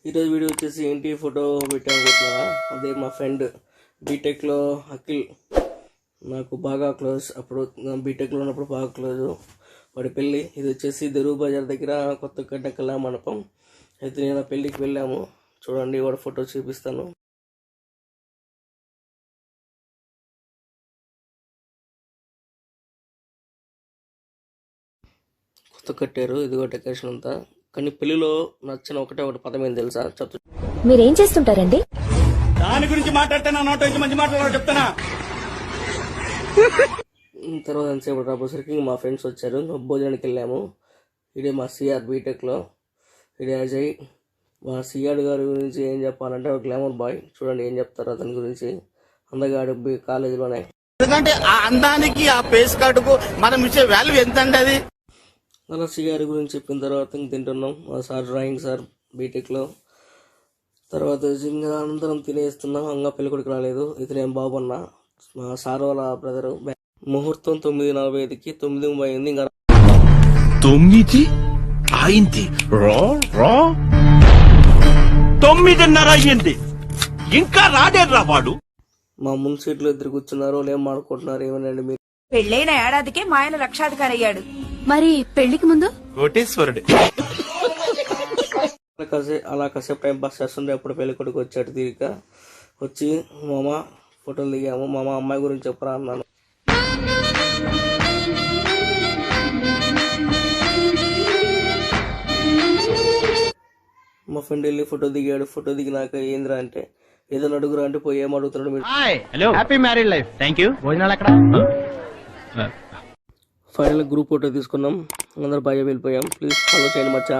ఈరోజు వీడియో వచ్చేసి ఏంటి ఫోటో పెట్టామనుకుంటున్నారా? అదే మా ఫ్రెండ్ బీటెక్లో అఖిల్, నాకు బాగా క్లోజ్. అప్పుడు బీటెక్లో ఉన్నప్పుడు బాగా క్లోజ్. వాడి పెళ్ళి ఇది వచ్చేసి దెరువు బజార్ దగ్గర కొత్తగడ్డ కళ్యాణ మండపం. అయితే నేను ఆ పెళ్ళికి వెళ్ళాము. చూడండి, వాడి ఫోటో చూపిస్తాను. కొత్త కట్టారు, ఇదిగో డెకరేషన్ అంతా. కానీ పెళ్లిలో నచ్చిన ఒకటి పదం ఏం తెలుసా? మీరేం చేస్తుంటారండి? దాని గురించి మాట్లాడితే మంచి మాట్లాడాలో చెప్తానా. తర్వాత ఎంతసేపు రాబోసరికి మా ఫ్రెండ్స్ వచ్చారు, భోజనానికి వెళ్ళాము. ఇదే మా సిఆర్ బీటెక్లో, ఇదే అజయ్. మా సిఆర్ గారి గురించి ఏం చెప్పాలంటే ఒక గ్లామర్ బాయ్. చూడండి ఏం చెప్తారు అతని గురించి. అందగాడు కాలేజీలోనే. ఎందుకంటే ఆ అందానికి ఆ ఫేస్ కార్డుకు మనం ఇచ్చే వాల్యూ ఎంత అండి అది. అలా సిఆర్ గురించి చెప్పిన తర్వాత తింటున్నాం. మా సార్ డ్రాయింగ్ సార్ బీటెక్లో. తర్వాత ఇంకా అందరం తినేస్తున్నాం. ఇంకా పెళ్ళికొడుకు రాలేదు. ఇతనేం బాబన్నా, మా సార్ వాళ్ళ బ్రదరు. ముహూర్తం 9:45కి 9 అయింది. ఇంకా 9 అయింది. 9:30 అయ్యింది, ఇంకా రాడేర్రా వాడు. మా ముందు సీట్లు ఇద్దరు కూర్చున్నారు, ఏం మాడుకుంటున్నారు ఏమనండి మీరు. పెళ్ళైన ఏడాదికే మా ఆయన లక్షాధికారి అయ్యాడు. మరి పెళ్లికి ముందు కోటేశ్వరుడు. అలా కాసేపు టైం పాస్ చేస్తుండే అప్పుడు పెళ్ళికొడుకు వచ్చాడు. తీరిక వచ్చి మామ ఫోటోలు దిగాము. మామ అమ్మాయి గురించి చెప్పరా అన్నాను. మా ఫ్రెండ్ వెళ్ళి ఫోటో దిగాడు. ఫోటో దిగినాక ఏంద్రా అంటే ఏదో అడుగురా అంటే పోయి ఏం అడుగుతున్నాడు మీరు. Hello, happy married life. Thank you. భోజనాలు ఎక్కడ? ఫైనల్ గ్రూప్ ఫోటో తీసుకున్నాం. అందరూ బాగా వెళ్ళిపోయాం. ప్లీజ్ ఫాలో చేయండి మచ్చా.